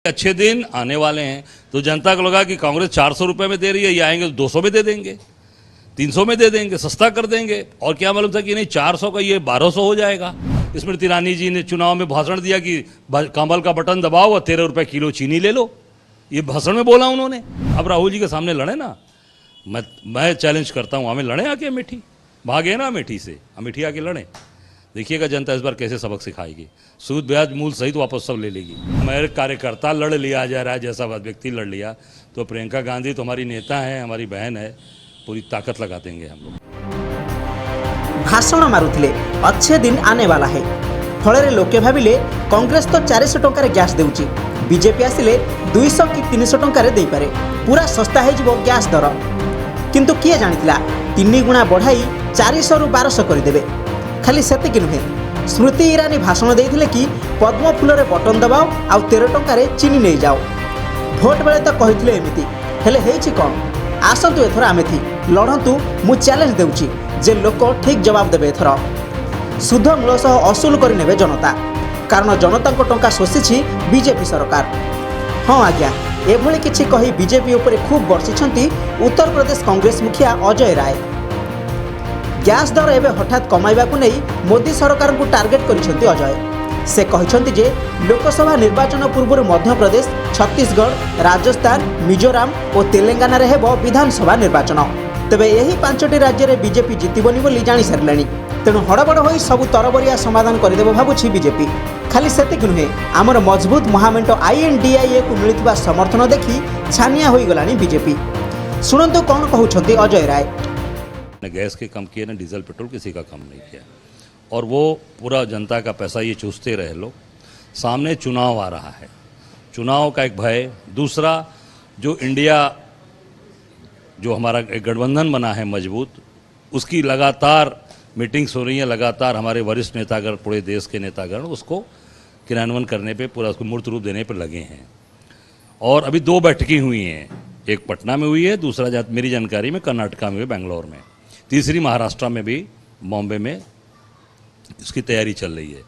अच्छे दिन आने वाले हैं तो जनता को लगा कि कांग्रेस 400 रुपए में दे रही है, ये आएंगे तो 200 में दे देंगे, 300 में दे देंगे, सस्ता कर देंगे। और क्या मालूम था कि नहीं 400 का ये 1200 हो जाएगा। स्मृति ईरानी जी ने चुनाव में भाषण दिया कि कमल का बटन दबाओ और 13 रुपए किलो चीनी ले लो, ये भाषण में बोला उन्होंने। अब राहुल जी के सामने लड़े ना, मैं चैलेंज करता हूँ, हमें लड़े आके अमेठी, भागे ना अमेठी से, अमेठी आके लड़े। देखिएगा जनता इस बार कैसे सबक सिखाएगी, सूद ब्याज मूल सहित वापस सब ले लेगी। मेरे कार्यकर्ता लड़ लिया जा रहा है, जैसा व्यक्ति लड़ लिया, तो प्रियंका गांधी तो हमारी नेता है, हमारी बहन है, पूरी ताकत लगा देंगे हम लोग। भाषण मारुथिले अच्छे दिन आने वाला है, फल लोके भाविले कांग्रेस तो 400 टंकार गैस देउची, बीजेपी आसिले 200 कि 300 टंकार दे पारे, पूरा सस्ता है जीवो गैस दर। किंतु किए जानिथिला 3 गुणा बढ़ाई 400 रु 1200 करदेवे। खाली सेतिक नुहे, स्मृति ईरानी भाषण देइथिले कि पद्म फूल बटन दबाओ आ 13 टंकार चीनी नहीं जाओ। भोट बेले तो कहिथिले एमिति, हेले हेछि कोन? आसंतु एथर आमेथि लड़ंतु, मु चैलेंज देउची जे लोक ठीक जवाब देबे। एथर सुध मूल सह असूल करि नेबे जनता, कारण जनता को टंका शोषिछि बीजेपी सरकार। हाँ आज्ञा, एभली किछि कही बीजेपी उपरे खूब बर्षिछंती उत्तर प्रदेश कांग्रेस मुखिया अजय राय। गैस दर एवं हठात कमाइबा को नहीं मोदी सरकार को टार्गेट करिसेंती अजय। से कहिसेंती जे लोकसभा निर्वाचन पूर्व मध्य प्रदेश, छत्तीसगढ़, राजस्थान, मिजोराम और तेलंगाना रे हेबो विधानसभा निर्वाचन। तेबे यही 5टी राज्य रे बीजेपी जितिबनी बोली जानि सारलानी। तेणु हड़बड़ होई सबु तरबरिया समाधान करदेबो भाबुछि बीजेपी। खाली सेतिक नुहे, आमर मजबूत महामेंट INDIA को मिलुथिबा समर्थन देखि छानिया होई गलानी बीजेपी। सुनंतु कौन कहउछंती अजय राय। गैस के कम किए ना, डीजल पेट्रोल किसी का कम नहीं किया, और वो पूरा जनता का पैसा ये चूसते रहे लोग। सामने चुनाव आ रहा है, चुनाव का एक भय। दूसरा, जो इंडिया जो हमारा एक गठबंधन बना है मजबूत, उसकी लगातार मीटिंग्स हो रही हैं, लगातार हमारे वरिष्ठ नेतागण, पूरे देश के नेतागण उसको क्रियान्वयन करने पे, पूरा उसको मूर्त रूप देने पर लगे हैं। और अभी 2 बैठकें हुई हैं, एक पटना में हुई है, दूसरा मेरी जानकारी में कर्नाटका में हुई, बेंगलोर में, तीसरी महाराष्ट्र में भी, बॉम्बे में इसकी तैयारी चल रही है।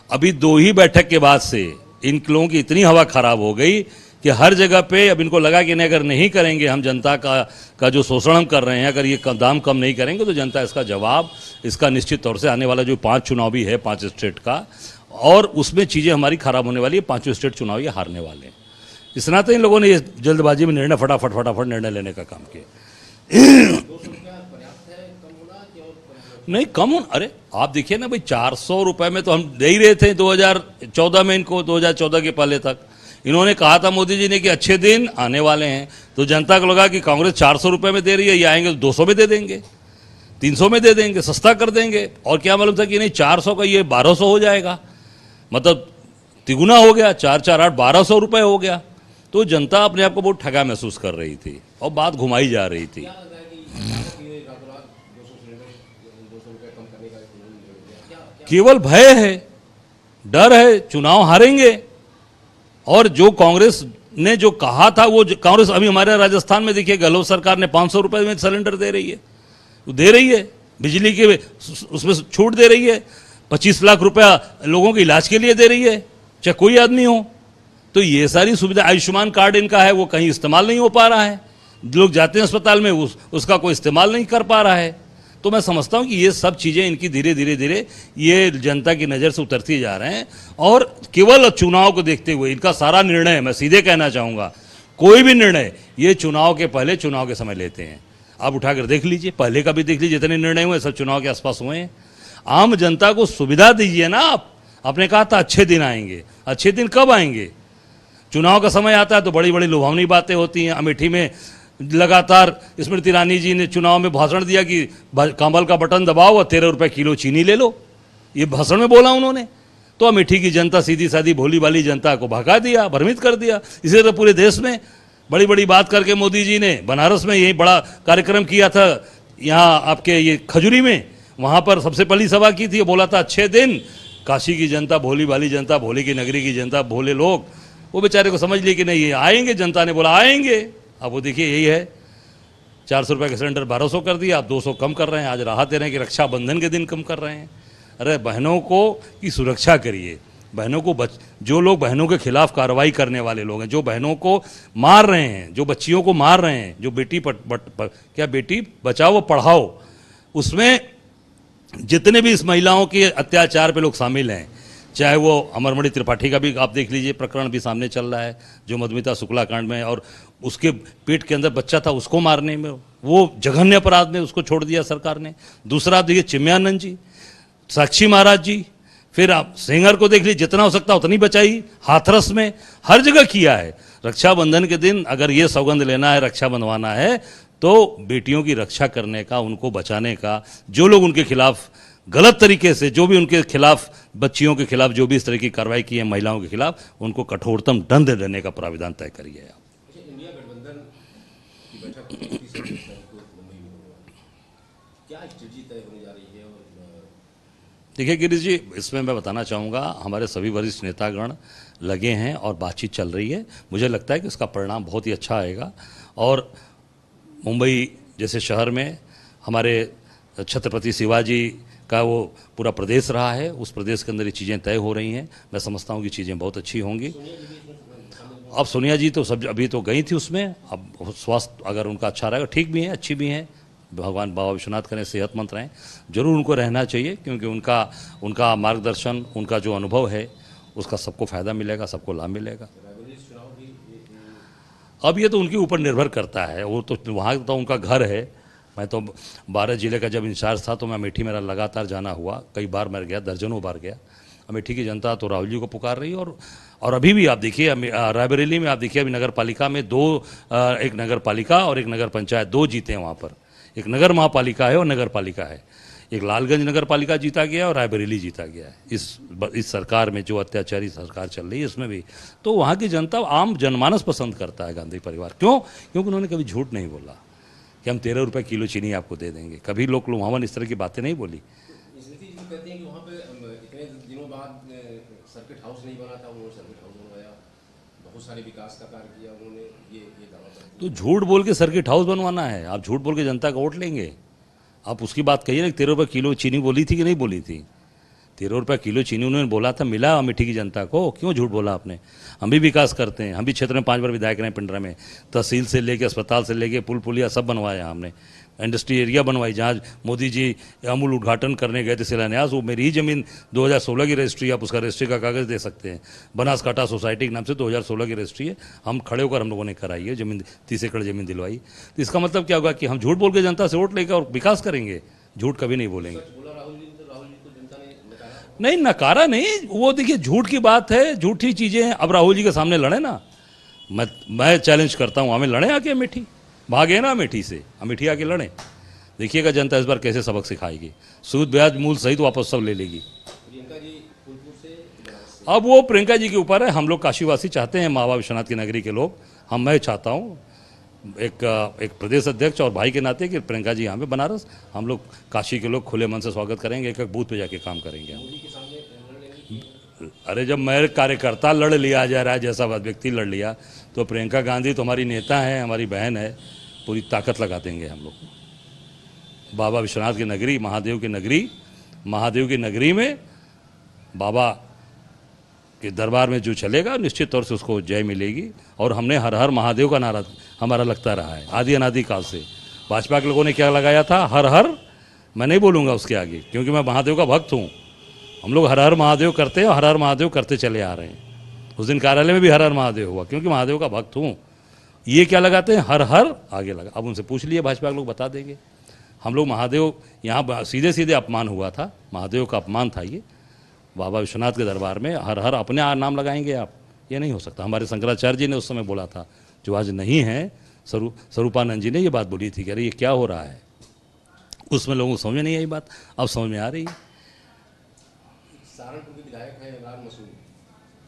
अभी 2 ही बैठक के बाद से इन लोगों की इतनी हवा खराब हो गई कि हर जगह पे अब इनको लगा कि नहीं, अगर नहीं करेंगे हम जनता का जो शोषण हम कर रहे हैं, अगर ये दाम कम नहीं करेंगे तो जनता इसका जवाब, इसका निश्चित तौर से आने वाला जो 5 चुनाव भी है 5 स्टेट का, और उसमें चीज़ें हमारी खराब होने वाली है। 5 स्टेट चुनाव ये हारने वाले हैं। इस नाते इन लोगों ने ये जल्दबाजी में निर्णय फटाफट निर्णय लेने का काम किया। नहीं कम, अरे आप देखिए ना भाई, 400 रुपए में तो हम दे ही रहे थे 2014 में इनको, 2014 के पहले तक। इन्होंने कहा था मोदी जी ने कि अच्छे दिन आने वाले हैं, तो जनता को लगा कि कांग्रेस 400 रुपए में दे रही है, ये आएंगे तो 200 में दे देंगे, 300 में दे देंगे, सस्ता कर देंगे। और क्या मालूम था कि नहीं 400 का ये 1200 हो जाएगा, मतलब तिगुना हो गया, 4 4 8 1200 रुपए हो गया। तो जनता अपने आप को बहुत ठगा महसूस कर रही थी और बात घुमाई जा रही थी। केवल भय है, डर है, चुनाव हारेंगे। और जो कांग्रेस ने जो कहा था, वो कांग्रेस अभी हमारे राजस्थान में देखिए, गहलोत सरकार ने 500 रुपए में सिलेंडर दे रही है, वो दे रही है, बिजली के उसमें छूट दे रही है, 25 लाख रुपया लोगों के इलाज के लिए दे रही है, चाहे कोई आदमी हो। तो ये सारी सुविधा, आयुष्मान कार्ड इनका है, वो कहीं इस्तेमाल नहीं हो पा रहा है, लोग जाते हैं अस्पताल में, उसका कोई इस्तेमाल नहीं कर पा रहा है। तो मैं समझता हूं कि ये सब चीज़ें इनकी धीरे धीरे ये जनता की नज़र से उतरती जा रहे हैं। और केवल चुनाव को देखते हुए इनका सारा निर्णय, मैं सीधे कहना चाहूँगा, कोई भी निर्णय ये चुनाव के पहले, चुनाव के समय लेते हैं। आप उठाकर देख लीजिए, पहले का भी देख लीजिए, जितने निर्णय हुए सब चुनाव के आसपास हुए हैं। आम जनता को सुविधा दीजिए ना आप। आपने कहा था अच्छे दिन आएंगे, अच्छे दिन कब आएंगे? चुनाव का समय आता है तो बड़ी बड़ी लुभावनी बातें होती हैं। अमेठी में लगातार स्मृति ईरानी जी ने चुनाव में भाषण दिया कि कमल का बटन दबाओ और 13 रुपए किलो चीनी ले लो, ये भाषण में बोला उन्होंने। तो अमेठी की जनता, सीधी सादी भोली भाली जनता को भगा दिया, भ्रमित कर दिया। इसी तरह पूरे देश में बड़ी बड़ी बात करके मोदी जी ने बनारस में यही बड़ा कार्यक्रम किया था, यहाँ आपके ये खजूरी में, वहाँ पर सबसे पहली सभा की थी, बोला था अच्छे दिन। काशी की जनता, भोली भाली जनता, भोले की नगरी की जनता, भोले लोग, वो बेचारे को समझ लिए कि नहीं ये आएंगे, जनता ने बोला आएंगे। अब वो देखिए यही है, 400 रुपये का सिलेंडर 1200 कर दिया, आप 200 कम कर रहे हैं। आज राहत दे रहे हैं कि रक्षाबंधन के दिन कम कर रहे हैं। अरे बहनों को की सुरक्षा करिए, बहनों को जो लोग बहनों के खिलाफ कार्रवाई करने वाले लोग हैं, जो बहनों को मार रहे हैं, जो बच्चियों को मार रहे हैं, जो क्या बेटी बचाओ पढ़ाओ, उसमें जितने भी इस महिलाओं के अत्याचार पे लोग शामिल हैं, चाहे वो अमरमणि त्रिपाठी का भी आप देख लीजिए प्रकरण भी सामने चल रहा है, जो मधुमिता शुक्ला कांड में, और उसके पेट के अंदर बच्चा था उसको मारने में, वो जघन्य अपराध में उसको छोड़ दिया सरकार ने। दूसरा आप देखिए चिन्मयानंद जी, साक्षी महाराज जी, फिर आप सेंगर को देख लीजिए, जितना हो सकता उतनी बचाई, हाथरस में, हर जगह किया है। रक्षाबंधन के दिन अगर ये सौगंध लेना है, रक्षा बंधवाना है, तो बेटियों की रक्षा करने का, उनको बचाने का, जो लोग उनके खिलाफ गलत तरीके से, जो भी उनके खिलाफ, बच्चियों के खिलाफ जो भी इस तरह की कार्रवाई की है महिलाओं के खिलाफ, उनको कठोरतम दंड देने का प्राविधान तय करिए आप। इंडिया गठबंधन की बैठक 29 तारीख को मुंबई में होगा, क्या स्ट्रेटजी तय होने जा रही है? और देखिए गिरीश जी, इसमें मैं बताना चाहूँगा, हमारे सभी वरिष्ठ नेतागण लगे हैं और बातचीत चल रही है। मुझे लगता है कि इसका परिणाम बहुत ही अच्छा आएगा, और मुंबई जैसे शहर में हमारे छत्रपति शिवाजी का वो पूरा प्रदेश रहा है, उस प्रदेश के अंदर ये चीज़ें तय हो रही हैं। मैं समझता हूँ कि चीज़ें बहुत अच्छी होंगी। अब सोनिया जी तो सब अभी तो गई थी उसमें, अब स्वास्थ्य अगर उनका अच्छा रहेगा, ठीक भी है, अच्छी भी हैं, भगवान बाबा विश्वनाथ करें सेहतमंद रहें, जरूर उनको रहना चाहिए, क्योंकि उनका मार्गदर्शन, उनका जो अनुभव है, उसका सबको फ़ायदा मिलेगा, सबको लाभ मिलेगा। अब ये तो उनके ऊपर निर्भर करता है, वो तो वहाँ तो उनका घर है। मैं तो 12 जिले का जब इंचार्ज था तो मैं अमेठी, मेरा लगातार जाना हुआ, कई बार मैं गया, दर्जनों बार गया। अमेठी की जनता तो राहुल जी को पुकार रही है, और अभी भी आप देखिए रायबरेली में, आप देखिए अभी नगर पालिका में एक नगर पालिका और एक नगर पंचायत, 2 जीते हैं वहाँ पर। एक नगर महापालिका है और नगर पालिका है। एक लालगंज नगर पालिका जीता गया और रायबरेली जीता गया है इस सरकार में, जो अत्याचारी सरकार चल रही है इसमें भी। तो वहाँ की जनता, आम जनमानस पसंद करता है गांधी परिवार। क्यों? क्योंकि उन्होंने कभी झूठ नहीं बोला कि हम 13 रुपये किलो चीनी आपको दे देंगे। कभी लोग लुभावन इस तरह की बातें नहीं बोली। स्मृति जी कहती हैं कि वहाँ पे इतने दिनों बाद सर्किट हाउस नहीं बना था, उन्होंने सर्किट हाउस बनवाया, बहुत सारे विकास का कार्य किया उन्होंने, ये दावा करते हैं। तो झूठ बोल के सर्किट हाउस बनवाना है? आप झूठ बोल के जनता का वोट लेंगे? आप उसकी बात कहिए ना, 13 रुपये किलो चीनी बोली थी कि नहीं बोली थी? 13 रुपये किलो चीनी उन्होंने बोला था, मिला अमेठी की जनता को? क्यों झूठ बोला आपने? हम भी विकास करते हैं, हम भी क्षेत्र में 5 बार विधायक रहे पिंडरा में, तहसील से लेके अस्पताल से लेके पुल पुलिया सब बनवाया हमने, इंडस्ट्री एरिया बनवाई। जहाँ मोदी जी अमूल उद्घाटन करने गए थे शिलान्यास, वो मेरी ही ज़मीन 2016 की रजिस्ट्री, आप उसका रजिस्ट्री का कागज़ दे सकते हैं, बनासकांठा सोसाइटी के नाम से 2016 की रजिस्ट्री है, हम खड़े होकर हम लोगों ने कराई है, ज़मीन 30 एकड़ ज़मीन दिलवाई। तो इसका मतलब क्या होगा कि हम झूठ बोल के जनता से वोट लेकर और विकास करेंगे, झूठ कभी नहीं बोलेंगे। नहीं, नकारा नहीं, वो देखिए झूठ की बात है, झूठी चीज़ें हैं। अब राहुल जी के सामने लड़े ना, मैं चैलेंज करता हूँ, हमें लड़े आके अमेठी, भागे ना अमेठी से, अमेठी आके लड़े। देखिएगा जनता इस बार कैसे सबक सिखाएगी, सूद ब्याज मूल सहित वापस सब ले लेगी। अब वो प्रियंका जी के ऊपर है। हम लोग काशीवासी चाहते हैं, बाबा विश्वनाथ की नगरी के लोग, मैं चाहता हूँ एक प्रदेश अध्यक्ष और भाई के नाते कि प्रियंका जी यहाँ पे बनारस, हम लोग काशी के लोग खुले मन से स्वागत करेंगे, एक बूथ पे जाके काम करेंगे हम। अरे जब मेरे कार्यकर्ता लड़ लिया जा रहा है, जैसा व्यक्ति लड़ लिया, तो प्रियंका गांधी तो हमारी नेता है, हमारी बहन है, पूरी ताकत लगा देंगे हम लोग। बाबा विश्वनाथ की नगरी, महादेव की नगरी में बाबा के दरबार में जो चलेगा, निश्चित तौर से उसको जय मिलेगी। और हमने हर हर महादेव का नारा हमारा लगता रहा है आदि अनादि काल से। भाजपा के लोगों ने क्या लगाया था? हर हर, मैं नहीं बोलूँगा उसके आगे, क्योंकि मैं महादेव का भक्त हूँ। हम लोग हर हर महादेव करते हैं, हर हर महादेव करते चले आ रहे हैं। उस दिन कार्यालय में भी हर हर महादेव हुआ, क्योंकि महादेव का भक्त हूँ। ये क्या लगाते हैं? हर हर आगे लगा। अब उनसे पूछ लिए, भाजपा के लोग बता देंगे। हम लोग महादेव, यहाँ सीधे सीधे अपमान हुआ था, महादेव का अपमान था ये। बाबा विश्वनाथ के दरबार में हर हर अपने नाम लगाएंगे आप? ये नहीं हो सकता। हमारे शंकराचार्य जी ने उस समय बोला था, जो आज नहीं है, स्वरूपानंद जी ने ये बात बोली थी कि अरे ये क्या हो रहा है। उसमें लोगों को समझ में नहीं आई बात, अब समझ में आ रही है। सहारनपुर के विधायक हैं इमरान मसूद,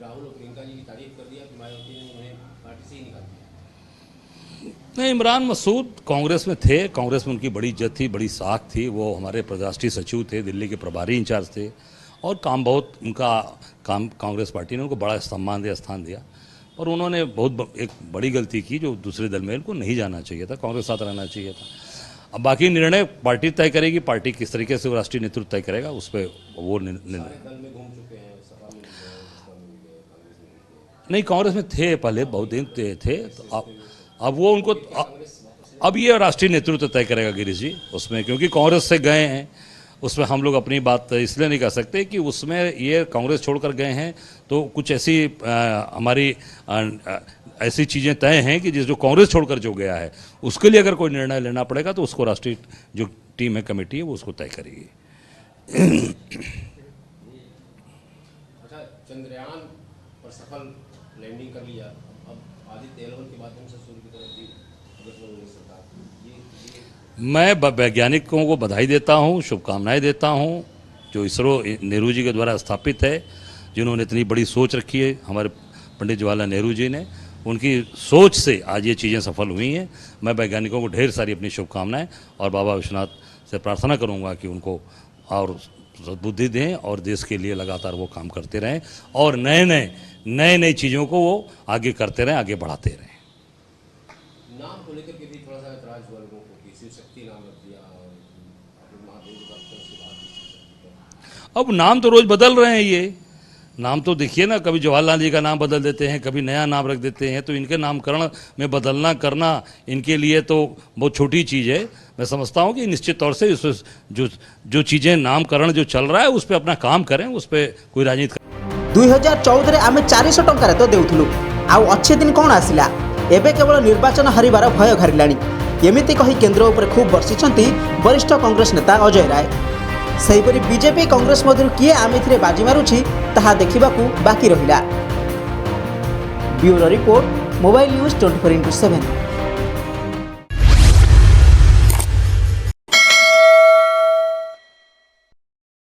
राहुल और प्रियंका जी की तारीफ कर दिया कि मायावती ने उन्हें पार्टी से ही निकाल दिया। नहीं, इमरान मसूद कांग्रेस में थे, कांग्रेस में उनकी बड़ी इज्जत थी, बड़ी साख थी। वो हमारे राष्ट्रीय सचिव थे, दिल्ली के प्रभारी इंचार्ज थे, और काम बहुत उनका काम, कांग्रेस पार्टी ने उनको बड़ा सम्मान दिया, स्थान दिया। और उन्होंने बहुत एक बड़ी गलती की, जो दूसरे दल में उनको नहीं जाना चाहिए था, कांग्रेस साथ रहना चाहिए था। अब बाकी निर्णय पार्टी तय करेगी, पार्टी किस तरीके से राष्ट्रीय नेतृत्व तय करेगा, उस पर वो निर्णय। नहीं, कांग्रेस में थे पहले, बहुत दिन थे तो अब वो उनको अब ये राष्ट्रीय नेतृत्व तय करेगा गिरीश जी उसमें, क्योंकि कांग्रेस से गए हैं। उसमें हम लोग अपनी बात इसलिए नहीं कह सकते कि उसमें ये कांग्रेस छोड़कर गए हैं तो कुछ ऐसी हमारी ऐसी चीज़ें तय हैं कि जिस जो कांग्रेस छोड़कर जो गया है उसके लिए अगर कोई निर्णय लेना पड़ेगा तो उसको राष्ट्रीय जो टीम है, कमेटी है, वो उसको तय करेगी। अच्छा, चंद्रयान पर सफल लैंडिंग कर लिया, अब आदित्य एल1 के माध्यम से सूर्य की तरफ भी सरकार, मैं वैज्ञानिकों को बधाई देता हूं, शुभकामनाएं देता हूं, जो इसरो नेहरू जी के द्वारा स्थापित है, जिन्होंने इतनी बड़ी सोच रखी है, हमारे पंडित जवाहरलाल नेहरू जी ने, उनकी सोच से आज ये चीज़ें सफल हुई हैं। मैं वैज्ञानिकों को ढेर सारी अपनी शुभकामनाएं और बाबा विश्वनाथ से प्रार्थना करूंगा कि उनको और बुद्धि दें और देश के लिए लगातार वो काम करते रहें और नए चीज़ों को वो आगे करते रहें, आगे बढ़ाते रहें। नाम को लेकर के भी थोड़ा सा ऐतराज हुआ लोगों को कि शिव शक्ति नाम रख दिया और महादेव की बात करें उसके बाद अब नाम तो रोज बदल रहे हैं, ये नाम तो देखिए ना, कभी जवाहरलाल जी का नाम बदल देते हैं, कभी नया नाम रख देते हैं, तो इनके नामकरण में बदलना करना इनके लिए तो बहुत छोटी चीज़ है। मैं समझता हूँ कि निश्चित तौर से इस जो चीज़ें नामकरण जो चल रहा है उस पर अपना काम करें, उस पर कोई राजनीति 2014 आम 400 टंकार तो देउथलु, आउ अच्छे दिन कौन आसिला, एबे केवल निर्वाचन हरिबार भय घरिलाणी, एमिति कही केंद्र उपर खूब बर्षिछंती वरिष्ठ कांग्रेस नेता अजय राय। सेहीपरि बीजेपी कांग्रेस मध्य किए आमिथिरे बाजी मारुछि ताहा देखिबाकू बाकी रहिला। Bureau report, mobile news 24x7।